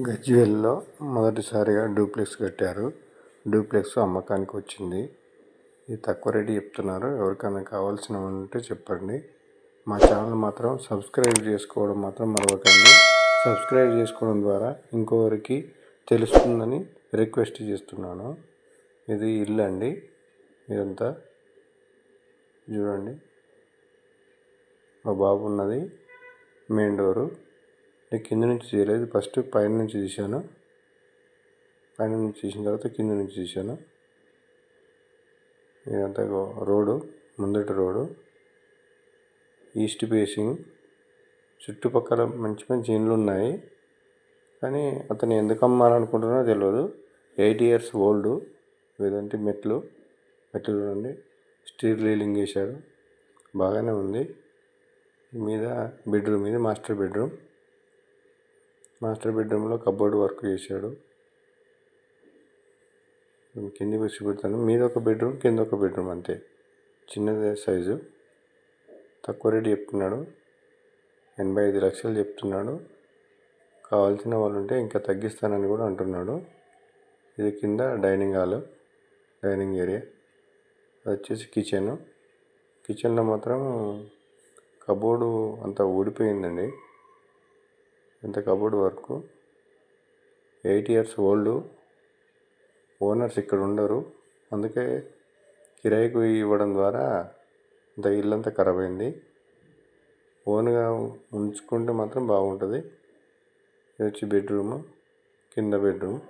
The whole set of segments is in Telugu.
గజ్వేల్లో మొదటిసారిగా డూప్లెక్స్ కట్టారు. డూప్లెక్స్ అమ్మకానికి వచ్చింది. ఇది తక్కువ రేటు చెప్తున్నారు. ఎవరికైనా కావాల్సిన ఉంటే చెప్పండి. మా ఛానల్ మాత్రం సబ్స్క్రైబ్ చేసుకోవడం మాత్రం మరవకండి. సబ్స్క్రైబ్ చేసుకోవడం ద్వారా ఇంకొకరికి తెలుస్తుందని రిక్వెస్ట్ చేస్తున్నాను. ఇది ఇల్లు అండి. ఇదంతా చూడండి. మా బాబు ఉన్నది మెయిన్ డోరు. నేను కింద నుంచి తీయలేదు, ఫస్ట్ పైన నుంచి తీశాను. పైన నుంచి తీసిన తర్వాత కింద నుంచి తీశాను. ఇదంతా రోడ్డు, ముందటి రోడ్డు, ఈస్ట్ ఫేసింగ్. చుట్టుపక్కల మంచి మంచి ఇండ్లు ఉన్నాయి. కానీ అతను ఎందుకు అమ్మాలనుకుంటున్నారో తెలియదు. 8 years ఓల్డ్. లేదంటే మెట్లు చూడండి. స్టీల్ రీలింగ్ వేశాడు, బాగానే ఉంది. మీద బెడ్రూమ్, ఇది మాస్టర్ బెడ్రూమ్. మాస్టర్ బెడ్రూమ్లో కబోర్డ్ వర్క్ చేశాడు. కిందికి వచ్చి పెడతాను. మీద ఒక బెడ్రూమ్, కింద ఒక బెడ్రూమ్, అంతే. చిన్నదే సైజు. తక్కువ రేటు చెప్తున్నాడు. 85 లక్షలు చెప్తున్నాడు. కావాల్సిన వాళ్ళు ఉంటే ఇంకా తగ్గిస్తానని కూడా అంటున్నాడు. ఇది కింద డైనింగ్ హాల్, డైనింగ్ ఏరియా. అది వచ్చేసి కిచెన్. కిచెన్లో మాత్రం కబోర్డు అంతా ఊడిపోయిందండి. ఇంత cupboard work. 8 years old. Owners ఇక్కడ ఉండరు, అందుకే కిరాయికి ఇవ్వడం ద్వారా ఇంత ఇల్లంతా ఖరాబ్ అయింది. ఓన్గా ఉంచుకుంటే మాత్రం బాగుంటుంది. ఇది వచ్చి బెడ్రూమ్, కింద బెడ్రూమ్.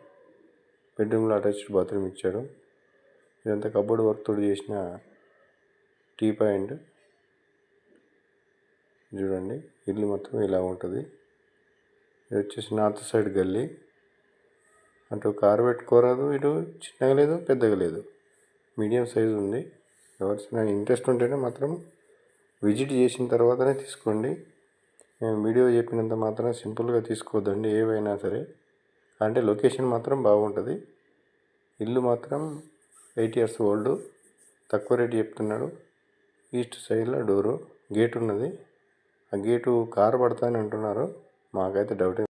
బెడ్రూమ్లో అటాచ్డ్ బాత్రూమ్ ఇచ్చాడు. ఇదంతా కబోర్డ్ వర్క్ తోటి చేసిన టీ పాయింట్. చూడండి, ఇల్లు మొత్తం ఇలా ఉంటుంది. ఇది వచ్చేసి నార్త్ సైడ్ గల్లీ. అటు కారు పెట్టుకోరాదు, ఇటు చిన్నగా లేదు, పెద్దగా లేదు, మీడియం సైజు ఉంది. ఎవరికైనా ఇంట్రెస్ట్ ఉంటేనే మాత్రం విజిట్ చేసిన తర్వాతనే తీసుకోండి. నేను వీడియో చెప్పినంత మాత్రం సింపుల్గా తీసుకోవద్దండి ఏవైనా సరే. అంటే లొకేషన్ మాత్రం బాగుంటుంది. ఇల్లు మాత్రం 8 years ఓల్డ్. తక్కువ రేటు చెప్తున్నాడు. ఈస్ట్ సైడ్లో డోరు, గేట్ ఉన్నది. ఆ గేటు కారు పడతా అని అంటున్నారు. మాకైతే డౌట్.